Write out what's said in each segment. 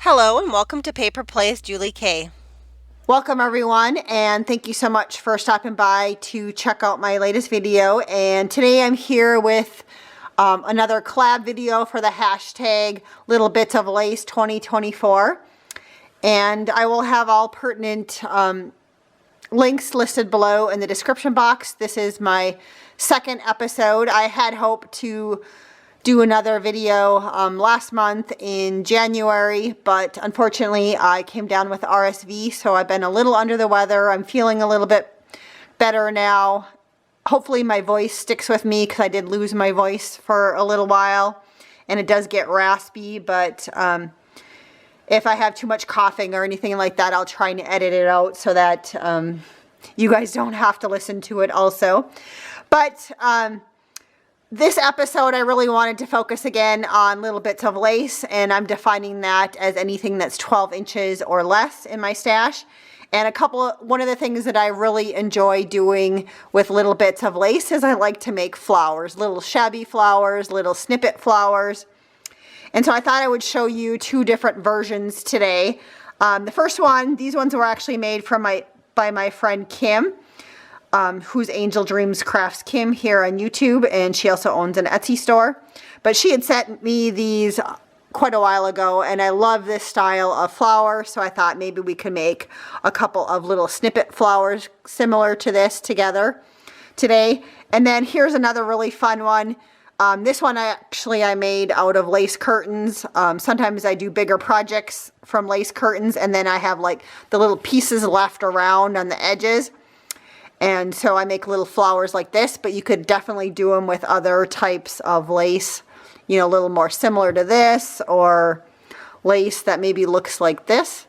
Hello and welcome to Paper Plays Julie K. Welcome everyone, and thank you so much for stopping by to check out my latest video. And today I'm here with another collab video for the hashtag Little Bits of Lace 2024. And I will have all pertinent links listed below in the description box. This is my second episode. I had hoped to do another video last month in January, but unfortunately I came down with RSV, so I've been a little under the weather. I'm feeling a little bit better now. Hopefully my voice sticks with me, because I did lose my voice for a little while and it does get raspy, but if I have too much coughing or anything like that, I'll try and edit it out so that you guys don't have to listen to it also. But this episode, I really wanted to focus again on little bits of lace, and I'm defining that as anything that's 12 inches or less in my stash. And one of the things that I really enjoy doing with little bits of lace is I like to make flowers, little shabby flowers, little snippet flowers. And so I thought I would show you two different versions today. The first one, these ones were actually made by my friend Kim, who's Angel Dreams Crafts Kim here on YouTube, and she also owns an Etsy store. But she had sent me these quite a while ago, and I love this style of flower, so I thought maybe we could make a couple of little snippet flowers similar to this together today. And then here's another really fun one. This one I made out of lace curtains. Sometimes I do bigger projects from lace curtains, and then I have like the little pieces left around on the edges. And so I make little flowers like this, but you could definitely do them with other types of lace, you know, a little more similar to this, or lace that maybe looks like this.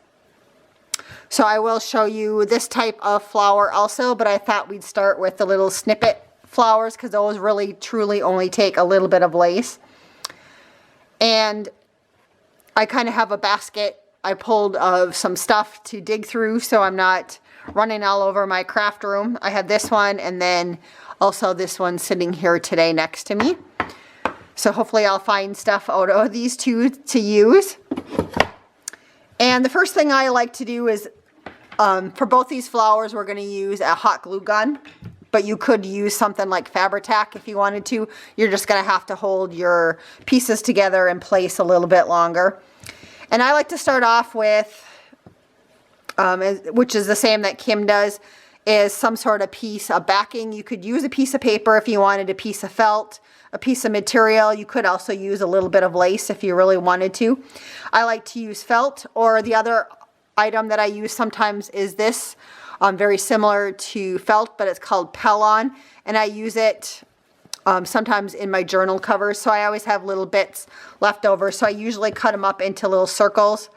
So I will show you this type of flower also, but I thought we'd start with the little snippet flowers, because those really truly only take a little bit of lace. And I kind of have a basket I pulled of some stuff to dig through, so I'm not running all over my craft room. I have this one, and then also this one sitting here today next to me. So hopefully I'll find stuff out of these two to use. And the first thing I like to do is, for both these flowers, we're going to use a hot glue gun. But you could use something like Fabri-Tac if you wanted to. You're just going to have to hold your pieces together in place a little bit longer. And I like to start off with, which is the same that Kim does, is some sort of piece of backing. You could use a piece of paper if you wanted, a piece of felt, a piece of material. You could also use a little bit of lace if you really wanted to. I like to use felt, or the other item that I use sometimes is this, very similar to felt, but it's called Pellon, and I use it sometimes in my journal covers, so I always have little bits left over, so I usually cut them up into little circles,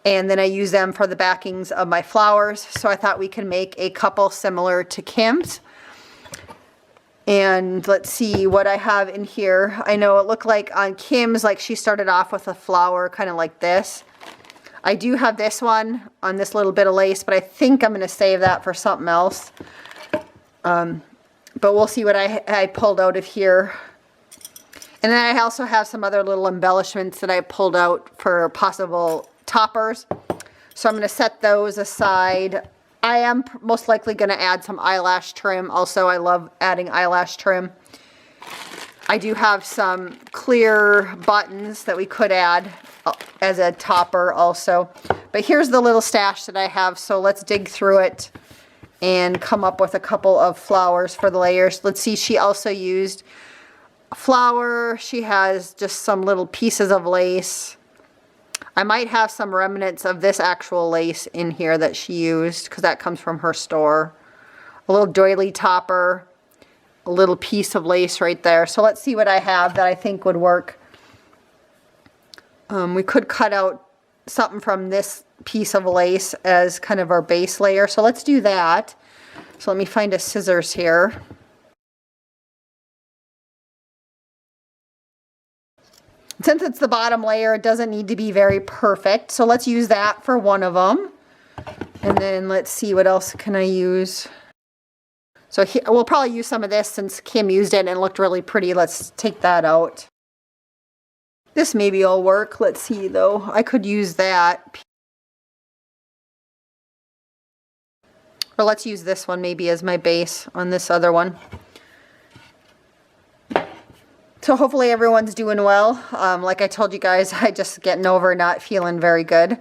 and then I use them for the backings of my flowers. So I thought we could make a couple similar to Kim's. And let's see what I have in here. I know it looked like on Kim's, like she started off with a flower kind of like this. I do have this one on this little bit of lace, but I think I'm going to save that for something else. But we'll see what I pulled out of here. And then I also have some other little embellishments that I pulled out for possible toppers. So I'm going to set those aside. I am most likely going to add some eyelash trim. Also, I love adding eyelash trim. I do have some clear buttons that we could add as a topper also. But here's the little stash that I have, so let's dig through it and come up with a couple of flowers for the layers. Let's see, she also used a flower. She has just some little pieces of lace. I might have some remnants of this actual lace in here that she used, because that comes from her store. A little doily topper, a little piece of lace right there. So let's see what I have that I think would work. We could cut out something from this piece of lace as kind of our base layer. So let's do that. So let me find a scissors here. Since it's the bottom layer, it doesn't need to be very perfect. So let's use that for one of them. And then let's see, what else can I use? So we'll probably use some of this since Kim used it and it looked really pretty. Let's take that out. This maybe will work. Let's see though. I could use that. Or let's use this one maybe as my base on this other one. So hopefully everyone's doing well. Like I told you guys, I just getting over not feeling very good.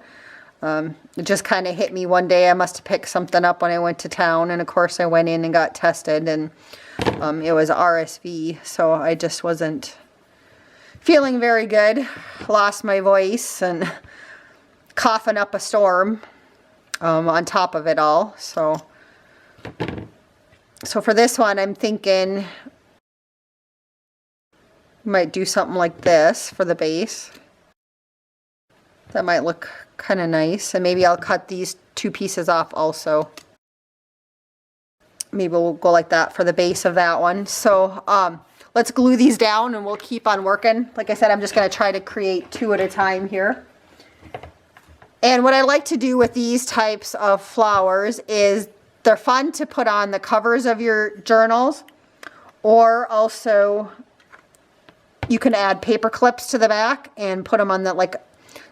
It just kind of hit me one day. I must have picked something up when I went to town, and of course I went in and got tested, and it was RSV, so I just wasn't feeling very good. Lost my voice and coughing up a storm on top of it all. So for this one, I'm thinking might do something like this for the base. That might look kind of nice. And maybe I'll cut these two pieces off also. Maybe we'll go like that for the base of that one. So let's glue these down and we'll keep on working. Like I said, I'm just going to try to create two at a time here. And what I like to do with these types of flowers is they're fun to put on the covers of your journals, or also you can add paper clips to the back and put them on the, like,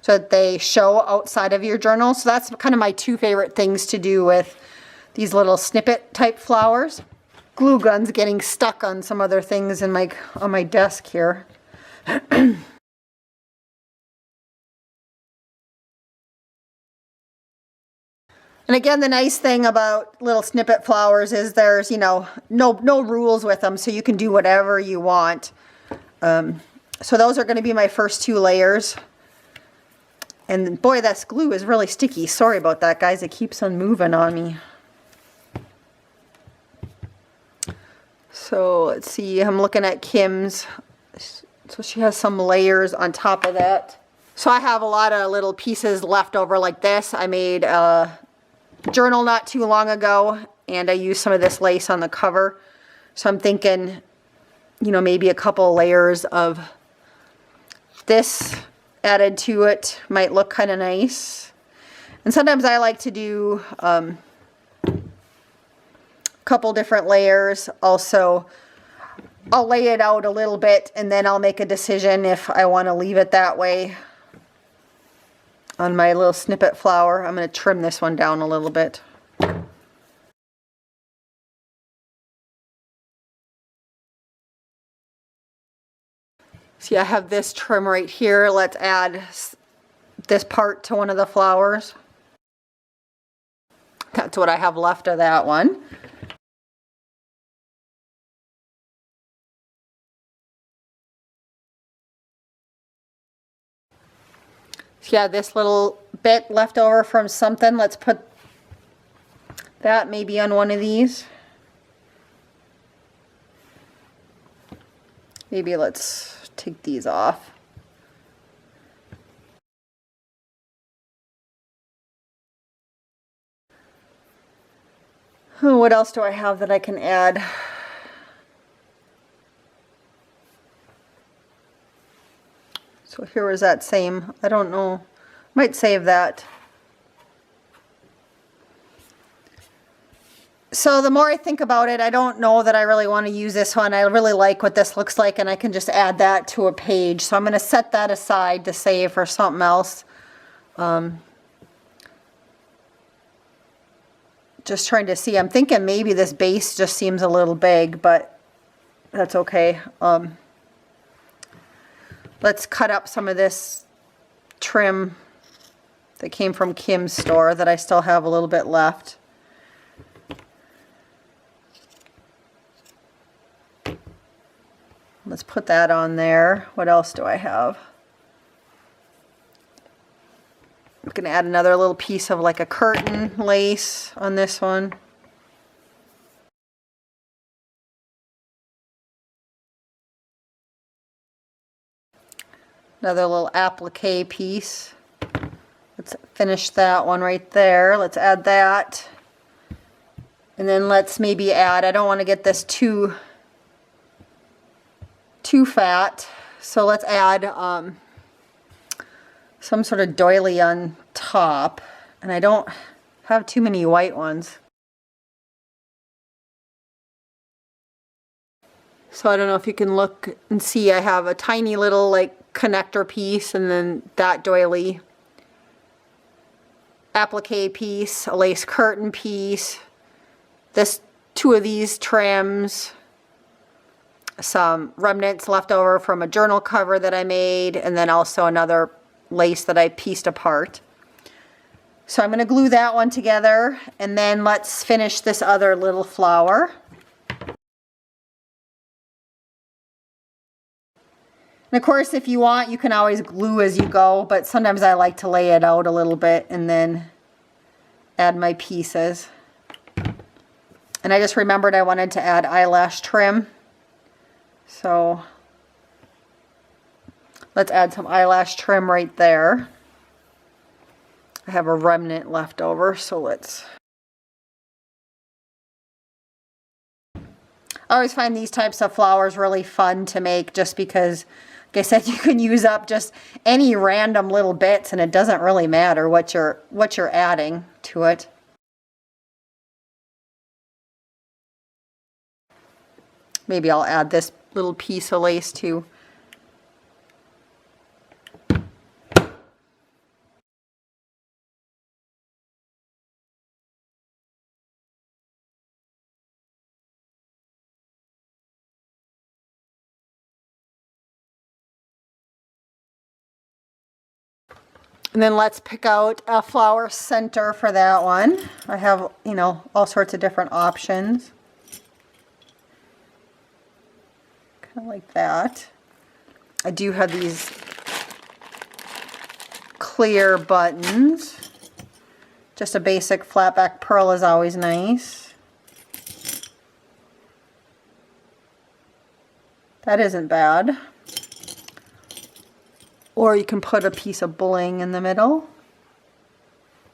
so that they show outside of your journal. So that's kind of my two favorite things to do with these little snippet type flowers. Glue gun's getting stuck on some other things in on my desk here. And again, the nice thing about little snippet flowers is there's, you know, no rules with them, so you can do whatever you want. So those are going to be my first two layers. And boy, this glue is really sticky. Sorry about that, guys. It keeps on moving on me. So let's see. I'm looking at Kim's. So she has some layers on top of that. So I have a lot of little pieces left over like this. I made a journal not too long ago, and I used some of this lace on the cover. So I'm thinking, you know, maybe a couple layers of this added to it might look kind of nice. And sometimes I like to do a couple different layers. Also, I'll lay it out a little bit and then I'll make a decision if I want to leave it that way on my little snippet flower. I'm going to trim this one down a little bit. See, I have this trim right here. Let's add this part to one of the flowers. That's what I have left of that one. So yeah, this little bit left over from something. Let's put that maybe on one of these. Maybe let's take these off. Oh, what else do I have that I can add? So here was that same, I don't know, might save that. So the more I think about it, I don't know that I really want to use this one. I really like what this looks like, and I can just add that to a page. So I'm going to set that aside to save for something else. Just trying to see. I'm thinking maybe this base just seems a little big, but that's okay. Let's cut up some of this trim that came from Kim's store that I still have a little bit left. Let's put that on there. What else do I have? I'm going to add another little piece of like a curtain lace on this one. Another little applique piece. Let's finish that one right there. Let's add that. And then let's maybe add, I don't want to get this too fat, so let's add some sort of doily on top, and I don't have too many white ones. So I don't know if you can look and see, I have a tiny little like connector piece, and then that doily applique piece, a lace curtain piece, this, two of these trims, some remnants left over from a journal cover that I made, and then also another lace that I pieced apart. So I'm going to glue that one together, and then let's finish this other little flower. And of course, if you want, you can always glue as you go, but sometimes I like to lay it out a little bit and then add my pieces. And I just remembered I wanted to add eyelash trim. So let's add some eyelash trim right there. I have a remnant left over, so let's... I always find these types of flowers really fun to make, just because, like I said, you can use up just any random little bits and it doesn't really matter what you're adding to it. Maybe I'll add this little piece of lace too. And then let's pick out a flower center for that one. I have, you know, all sorts of different options. Kind of like that. I do have these clear buttons. Just a basic flat back pearl is always nice. That isn't bad. Or you can put a piece of bling in the middle.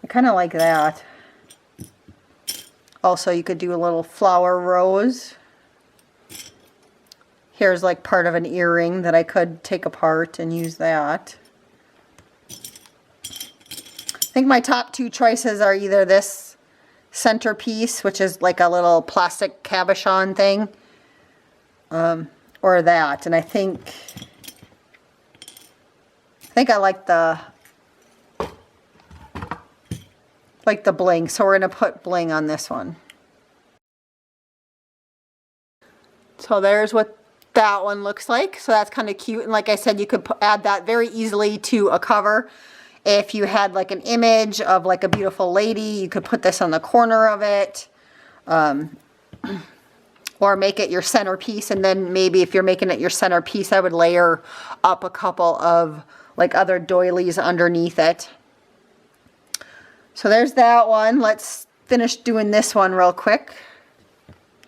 I kind of like that. Also, you could do a little flower rose. Here's like part of an earring that I could take apart and use that. I think my top two choices are either this centerpiece, which is like a little plastic cabochon thing, or that. And I think I like the bling, so we're going to put bling on this one. So there's what that one looks like. So that's kind of cute, and like I said, you could add that very easily to a cover. If you had like an image of like a beautiful lady, you could put this on the corner of it, or make it your centerpiece. And then maybe if you're making it your centerpiece, I would layer up a couple of like other doilies underneath it. So there's that one. Let's finish doing this one real quick.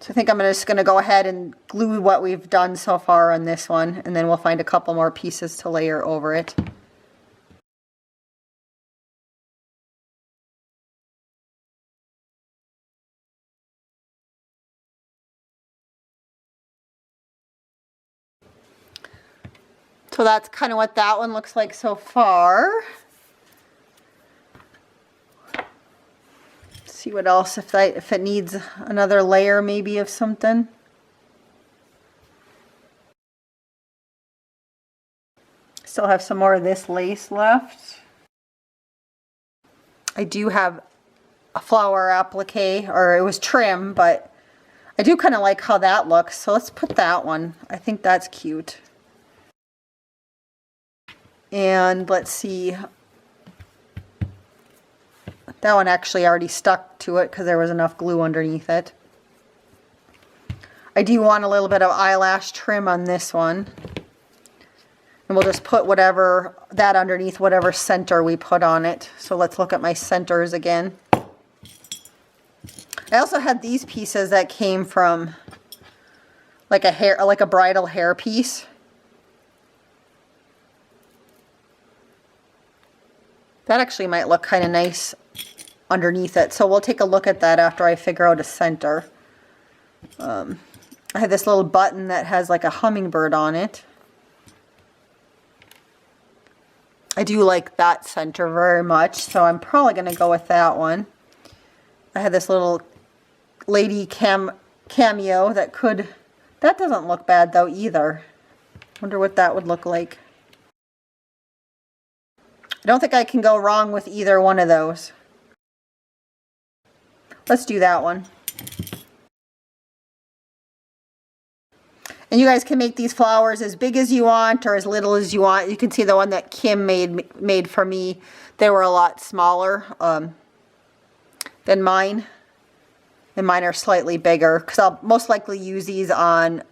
So I think I'm just going to go ahead and glue what we've done so far on this one, and then we'll find a couple more pieces to layer over it. So that's kind of what that one looks like so far. Let's see what else, if it needs another layer maybe of something. Still have some more of this lace left. I do have a flower applique, or it was trim, but I do kind of like how that looks. So let's put that one. I think that's cute. And let's see, that one actually already stuck to it because there was enough glue underneath it. I do want a little bit of eyelash trim on this one. And we'll just put whatever, that underneath whatever center we put on it. So let's look at my centers again. I also had these pieces that came from like a bridal hair piece. That actually might look kind of nice underneath it. So we'll take a look at that after I figure out a center. I have this little button that has like a hummingbird on it. I do like that center very much, so I'm probably going to go with that one. I have this little lady cameo that could That doesn't look bad though either. Wonder what that would look like. I don't think I can go wrong with either one of those. Let's do that one. And you guys can make these flowers as big as you want or as little as you want. You can see the one that Kim made for me. They were a lot smaller than mine. And mine are slightly bigger because I'll most likely use these on, at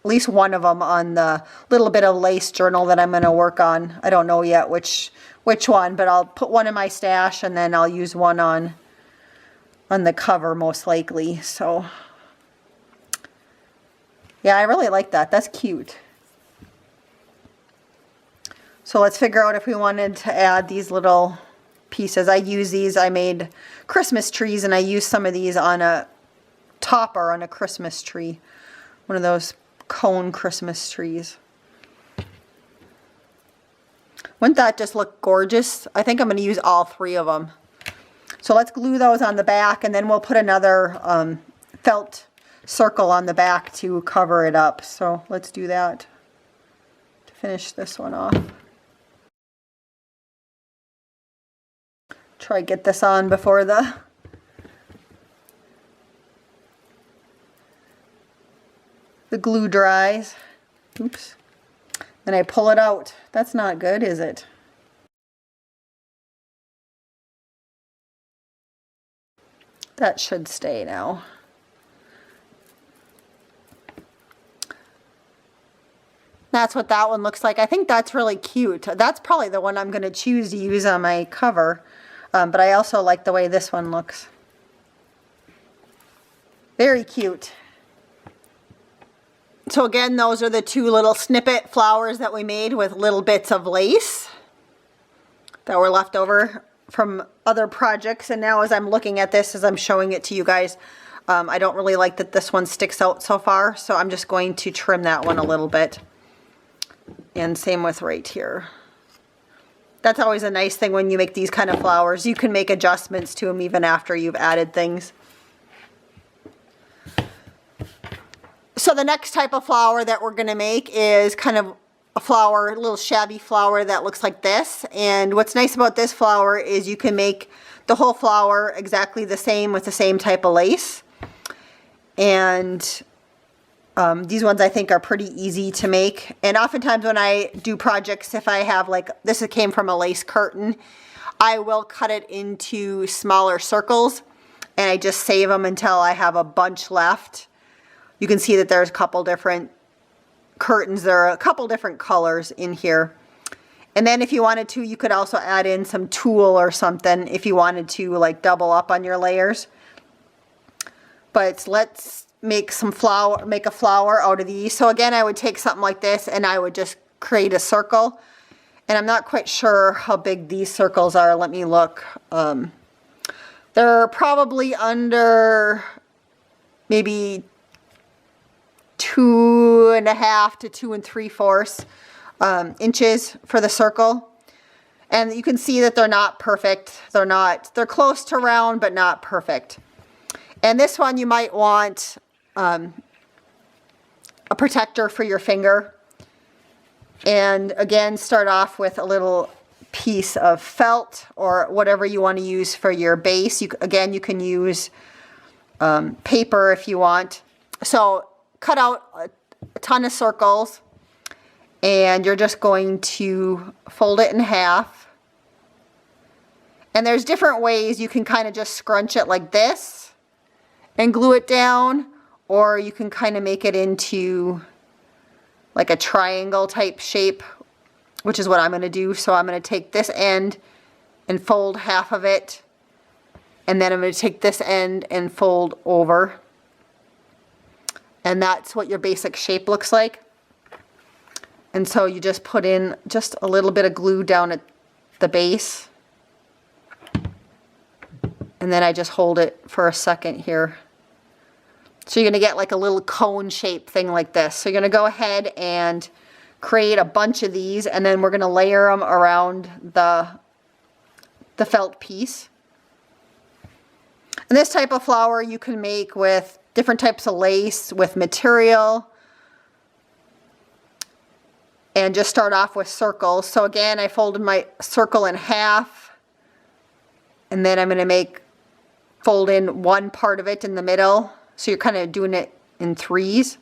least one of them on the little bit of lace journal that I'm going to work on. I don't know yet which one, but I'll put one in my stash and then I'll use one on the cover most likely. So yeah, I really like that. That's cute. So let's figure out if we wanted to add these little pieces. I use these, I made Christmas trees and I used some of these on a topper on a Christmas tree. One of those cone Christmas trees. Wouldn't that just look gorgeous? I think I'm going to use all three of them. So let's glue those on the back and then we'll put another felt circle on the back to cover it up. So let's do that to finish this one off. Try to get this on before the glue dries. Oops. Then I pull it out. That's not good, is it? That should stay now. That's what that one looks like. I think that's really cute. That's probably the one I'm going to choose to use on my cover. But I also like the way this one looks. Very cute. So again, those are the two little snippet flowers that we made with little bits of lace that were left over from other projects. And now as I'm looking at this, as I'm showing it to you guys, I don't really like that this one sticks out so far. So I'm just going to trim that one a little bit. And same with right here. That's always a nice thing when you make these kind of flowers. You can make adjustments to them even after you've added things. So the next type of flower that we're going to make is kind of a flower, a little shabby flower that looks like this. And what's nice about this flower is you can make the whole flower exactly the same with the same type of lace. And these ones I think are pretty easy to make. And oftentimes when I do projects, if I have like, this came from a lace curtain, I will cut it into smaller circles and I just save them until I have a bunch left. You can see that there's a couple different curtains. There are a couple different colors in here. And then if you wanted to, you could also add in some tulle or something if you wanted to like double up on your layers. But let's make a flower out of these. So again, I would take something like this and I would just create a circle. And I'm not quite sure how big these circles are. Let me look. They're probably under maybe 2.5 to 2 3/4 inches for the circle. And you can see that they're not perfect. They're close to round, but not perfect. And this one you might want a protector for your finger. And again, start off with a little piece of felt or whatever you want to use for your base. Again, you can use paper if you want. So cut out a ton of circles and you're just going to fold it in half. And there's different ways you can kind of just scrunch it like this and glue it down, or you can kind of make it into like a triangle type shape, which is what I'm going to do. So I'm going to take this end and fold half of it, and then I'm going to take this end and fold over. And that's what your basic shape looks like. And so you just put in just a little bit of glue down at the base. And then I just hold it for a second here. So you're going to get like a little cone shape thing like this. So you're going to go ahead and create a bunch of these, and then we're going to layer them around the felt piece. And this type of flower you can make with different types of lace, with material, and just start off with circles. So again, I folded my circle in half, and then I'm going to fold in one part of it in the middle. So you're kind of doing it in threes,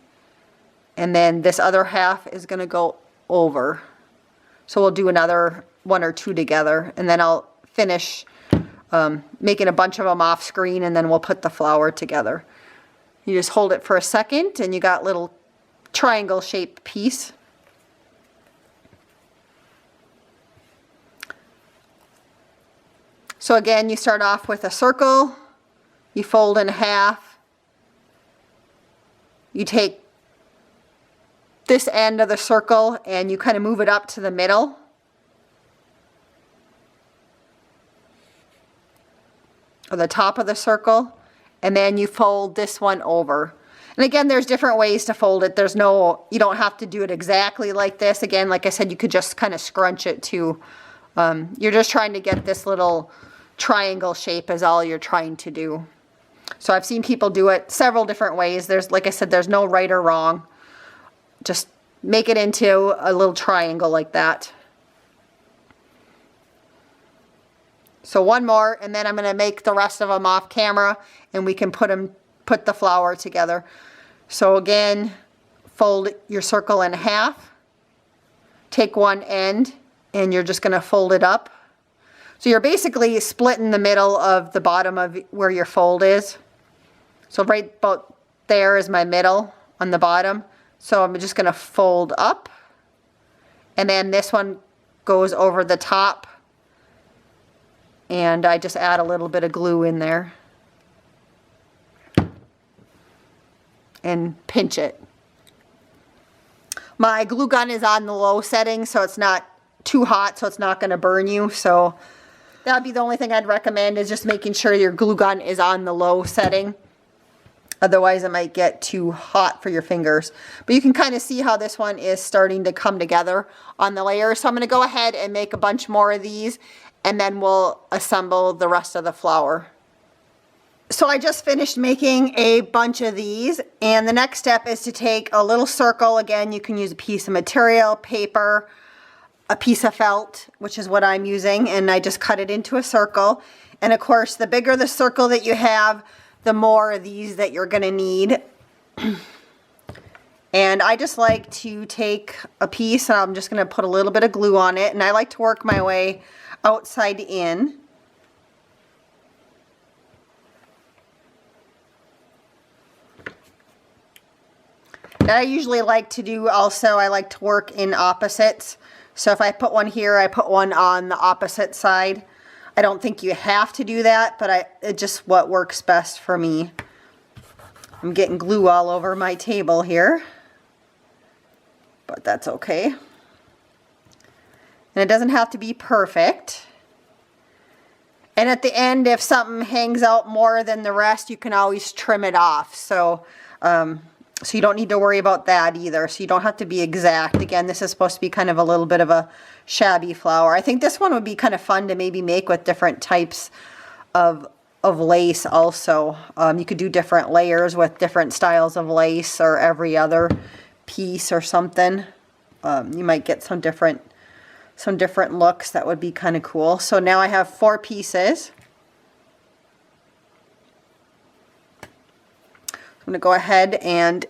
and then this other half is going to go over. So we'll do another one or two together, and then I'll finish making a bunch of them off screen, and then we'll put the flower together. You just hold it for a second, and you got little triangle shaped piece. So again, you start off with a circle, you fold in half, you take this end of the circle and you kind of move it up to the middle. Or the top of the circle, and then you fold this one over. And again, there's different ways to fold it. You don't have to do it exactly like this. Again, like I said, you could just kind of scrunch it too. You're just trying to get this little triangle shape is all you're trying to do. So I've seen people do it several different ways. Like I said, there's no right or wrong. Just make it into a little triangle like that. So one more, and then I'm going to make the rest of them off camera, and we can put the flower together. So again, fold your circle in half, take one end, and you're just going to fold it up. So you're basically splitting the middle of the bottom of where your fold is. So right about there is my middle on the bottom. So I'm just going to fold up, and then this one goes over the top, and I just add a little bit of glue in there and pinch it. My glue gun is on the low setting, so it's not too hot, so it's not going to burn you. So that would be the only thing I'd recommend, is just making sure your glue gun is on the low setting. Otherwise it might get too hot for your fingers. But you can kind of see how this one is starting to come together on the layer. So I'm going to go ahead and make a bunch more of these, and then we'll assemble the rest of the flower. So I just finished making a bunch of these, and the next step is to take a little circle. Again, you can use a piece of material, paper, a piece of felt, which is what I'm using, and I just cut it into a circle. And of course, the bigger the circle that you have, the more of these that you're going to need. And I just like to take a piece, and I'm just going to put a little bit of glue on it, and I like to work my way outside in. And I usually like to do also, I like to work in opposites. So if I put one here, I put one on the opposite side. I don't think you have to do that, but it's just what works best for me. I'm getting glue all over my table here, but that's okay. And it doesn't have to be perfect. And at the end, if something hangs out more than the rest, you can always trim it off. So you don't need to worry about that either. So you don't have to be exact. Again, this is supposed to be kind of a little bit of a shabby flower. I think this one would be kind of fun to maybe make with different types of lace also. You could do different layers with different styles of lace, or every other piece or something. You might get some different looks that would be kind of cool. So now I have 4 pieces. I'm going to go ahead and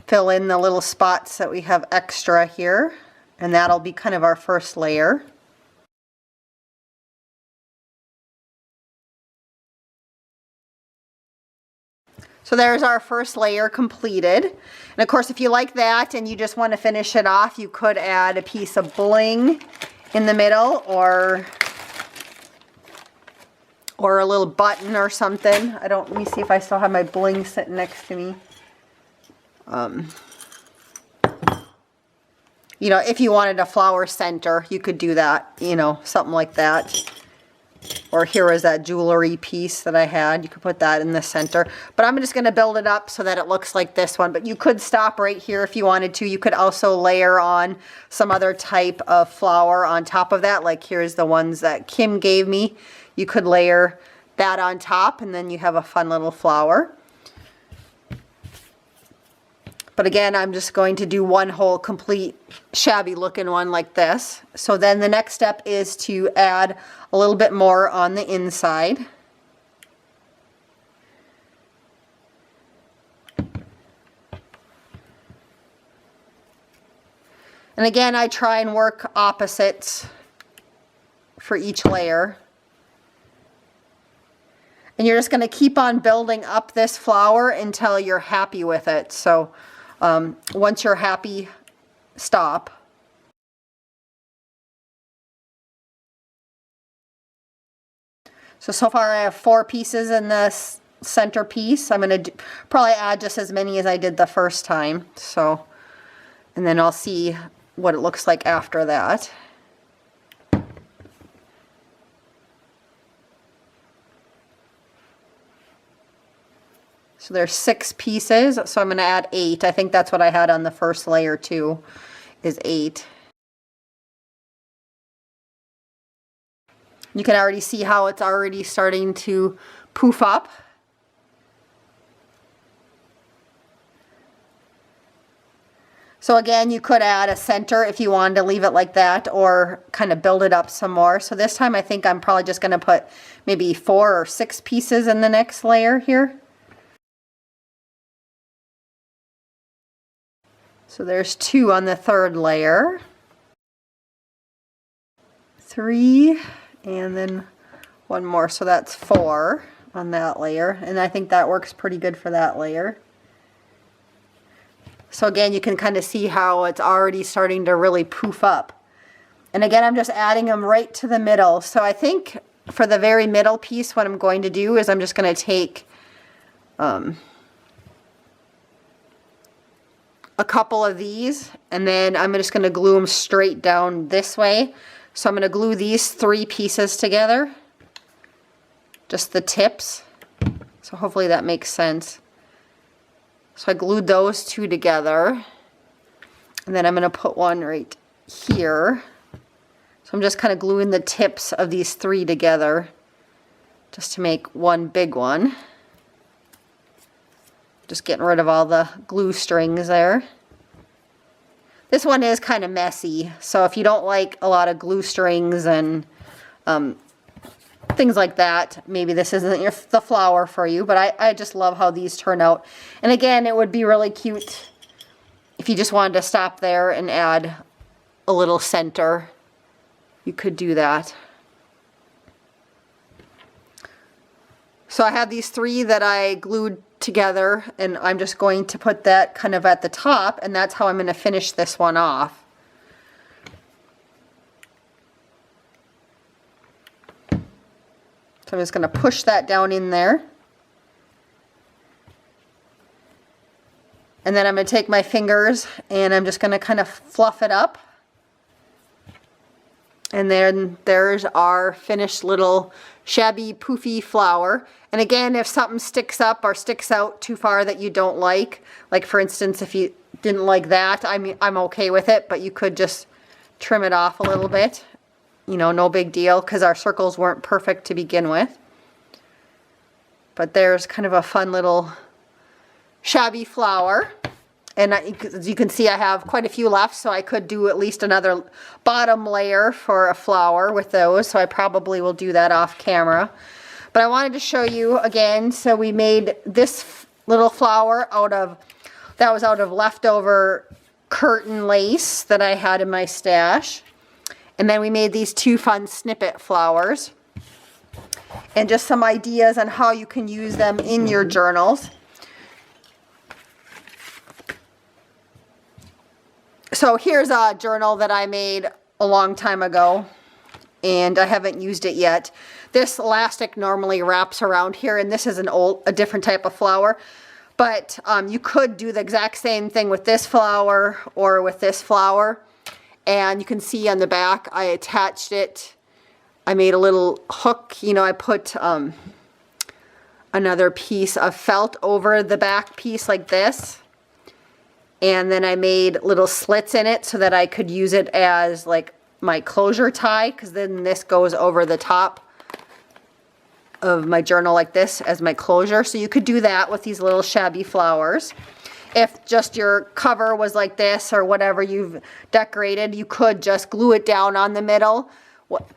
fill in the little spots that we have extra here, and that'll be kind of our first layer. So there's our first layer completed. And of course, if you like that and you just want to finish it off, you could add a piece of bling in the middle, or a little button or something. Let me see if I still have my bling sitting next to me. You know, if you wanted a flower center, you could do that, you know, something like that. Or here is that jewelry piece that I had. You could put that in the center. But I'm just going to build it up so that it looks like this one. But you could stop right here if you wanted to. You could also layer on some other type of flower on top of that. Like here's the ones that Kim gave me. You could layer that on top, and then you have a fun little flower. But again, I'm just going to do one whole complete shabby looking one like this. So then the next step is to add a little bit more on the inside. And again, I try and work opposites for each layer. And you're just going to keep on building up this flower until you're happy with it. So once you're happy, stop. So far I have 4 pieces in this center piece. I'm going to probably add just as many as I did the first time. So, and then I'll see what it looks like after that. So there's 6 pieces, so I'm going to add 8. I think that's what I had on the first layer too, is 8. You can already see how it's already starting to poof up. So again, you could add a center if you wanted to leave it like that, or kind of build it up some more. So this time I think I'm probably just going to put maybe 4 or 6 pieces in the next layer here. So there's 2 on the third layer. 3, and then 1 more. So that's 4 on that layer. And I think that works pretty good for that layer. So again, you can kind of see how it's already starting to really poof up. And again, I'm just adding them right to the middle. So I think for the very middle piece, what I'm going to do is I'm just going to take a couple of these, and then I'm just going to glue them straight down this way. So I'm going to glue these 3 pieces together, just the tips. So hopefully that makes sense. So I glued those 2 together, and then I'm going to put one right here. So I'm just kind of gluing the tips of these 3 together just to make one big one. Just getting rid of all the glue strings there. This one is kind of messy, so if you don't like a lot of glue strings and things like that, maybe this isn't the flower for you, but I just love how these turn out. And again, it would be really cute if you just wanted to stop there and add a little center. You could do that. So I have these 3 that I glued together, and I'm just going to put that kind of at the top, and that's how I'm going to finish this one off. So I'm just going to push that down in there. And then I'm going to take my fingers and I'm just going to kind of fluff it up. And then there's our finished little shabby poofy flower. And again, if something sticks up or sticks out too far that you don't like for instance, if you didn't like that, I'm okay with it, but you could just trim it off a little bit. You know, no big deal, because our circles weren't perfect to begin with. But there's kind of a fun little shabby flower. And as you can see, I have quite a few left, so I could do at least another bottom layer for a flower with those, so I probably will do that off camera. But I wanted to show you again, so we made this little flower that was out of leftover curtain lace that I had in my stash. And then we made these 2 fun snippet flowers. And just some ideas on how you can use them in your journals. So here's a journal that I made a long time ago, and I haven't used it yet. This elastic normally wraps around here, and this is a different type of flower. But you could do the exact same thing with this flower or with this flower. And you can see on the back, I attached it. I made a little hook. You know, I put another piece of felt over the back piece like this. And then I made little slits in it so that I could use it as like my closure tie, because then this goes over the top of my journal like this as my closure. So you could do that with these little shabby flowers. if just your cover was like this or whatever you've decorated, you could just glue it down on the middle.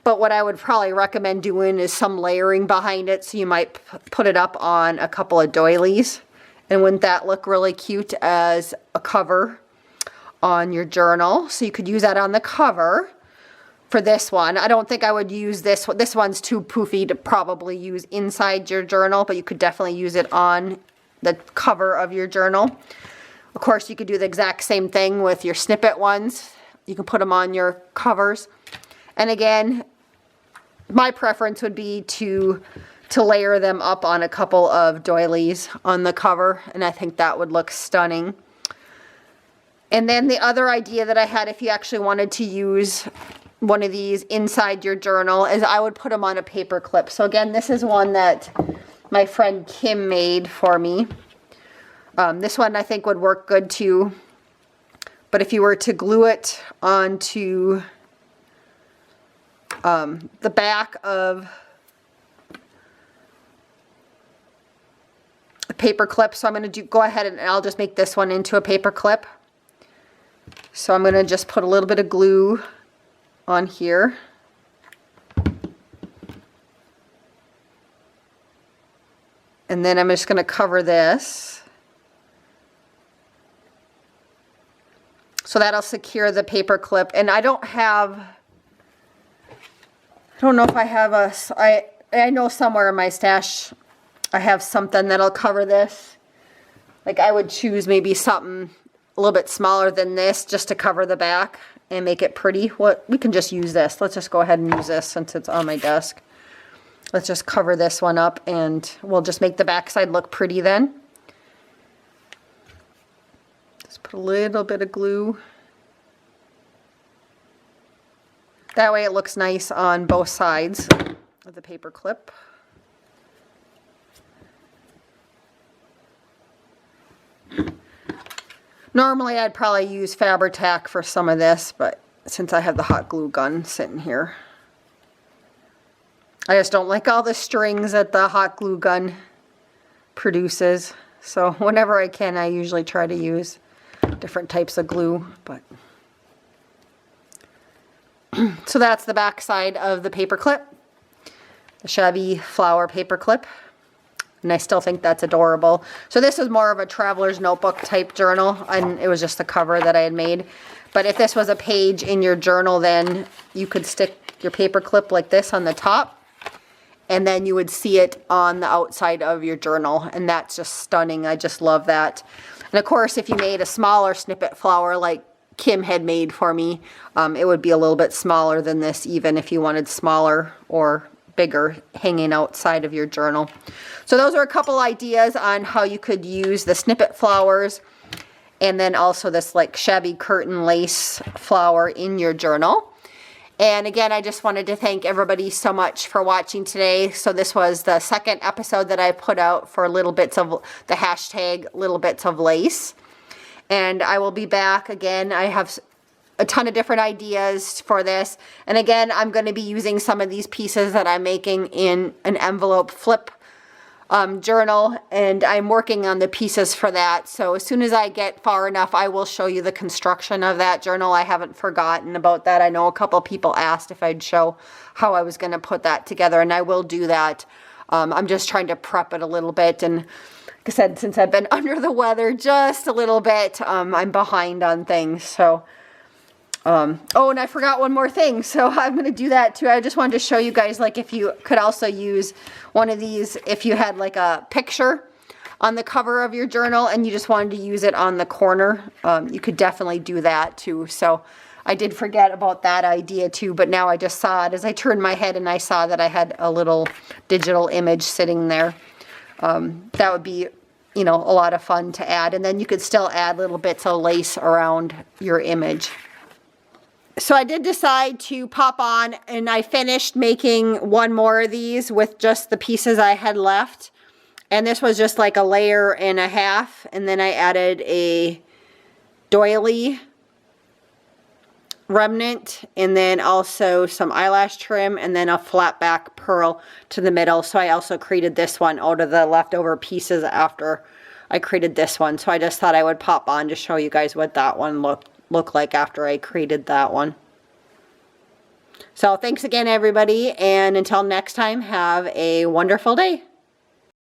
But what I would probably recommend doing is some layering behind it. So you might put it up on a couple of doilies. And wouldn't that look really cute as a cover on your journal? So you could use that on the cover for this one. I don't think I would use this one. This one's too poofy to probably use inside your journal, but you could definitely use it on the cover of your journal. Of course, you could do the exact same thing with your Snippet ones. You can put them on your covers. And again, my preference would be to layer them up on a couple of doilies on the cover, and I think that would look stunning. And then the other idea that I had, if you actually wanted to use one of these inside your journal, is I would put them on a paper clip. So again, this is one that my friend Kim made for me. This one I think would work good too. But if you were to glue it onto the back of a paper clip, so I'm going to go ahead and I'll just make this one into a paper clip. So I'm going to just put a little bit of glue on here. And then I'm just going to cover this. So that'll secure the paper clip. And I don't know if I have I know somewhere in my stash I have something that'll cover this. Like I would choose maybe something a little bit smaller than this just to cover the back and make it pretty. We can just use this. Let's just go ahead and use this since it's on my desk. Let's just cover this one up and we'll just make the back side look pretty then. Just put a little bit of glue. That way it looks nice on both sides of the paper clip. Normally I'd probably use Fabri-Tac for some of this, but since I have the hot glue gun sitting here, I just don't like all the strings that the hot glue gun produces. So whenever I can, I usually try to use different types of glue. But so that's the back side of the paper clip, the shabby flower paper clip. And I still think that's adorable. So this is more of a traveler's notebook type journal, and it was just the cover that I had made. But if this was a page in your journal, then you could stick your paper clip like this on the top, and then you would see it on the outside of your journal, and that's just stunning. I just love that. And of course, if you made a smaller snippet flower like Kim had made for me, it would be a little bit smaller than this, even if you wanted smaller or bigger hanging outside of your journal. So those are a couple ideas on how you could use the snippet flowers and then also this like shabby curtain lace flower in your journal. And again, I just wanted to thank everybody so much for watching today. So this was the second episode that I put out for little bits of the hashtag little bits of lace. And I will be back again. I have a ton of different ideas for this. And again, I'm going to be using some of these pieces that I'm making in an envelope flip journal, and I'm working on the pieces for that. So as soon as I get far enough, I will show you the construction of that journal. I haven't forgotten about that. I know a couple people asked if I'd show how I was going to put that together, and I will do that. I'm just trying to prep it a little bit, and like I said, since I've been under the weather just a little bit, I'm behind on things. So oh, and I forgot one more thing, so I'm going to do that too. I just wanted to show you guys, like, if you could also use one of these, if you had like a picture on the cover of your journal and you just wanted to use it on the corner, you could definitely do that too. So I did forget about that idea too, but now I just saw it as I turned my head and I saw that I had a little digital image sitting there. That would be, you know, a lot of fun to add, and then you could still add little bits of lace around your image. So I did decide to pop on, and I finished making one more of these with just the pieces I had left. And this was just like a layer and a half. And then I added a doily remnant, and then also some eyelash trim, and then a flat back pearl to the middle. So I also created this one out of the leftover pieces after I created this one. So I just thought I would pop on to show you guys what that one looked like after I created that one. So thanks again, everybody, and until next time, have a wonderful day.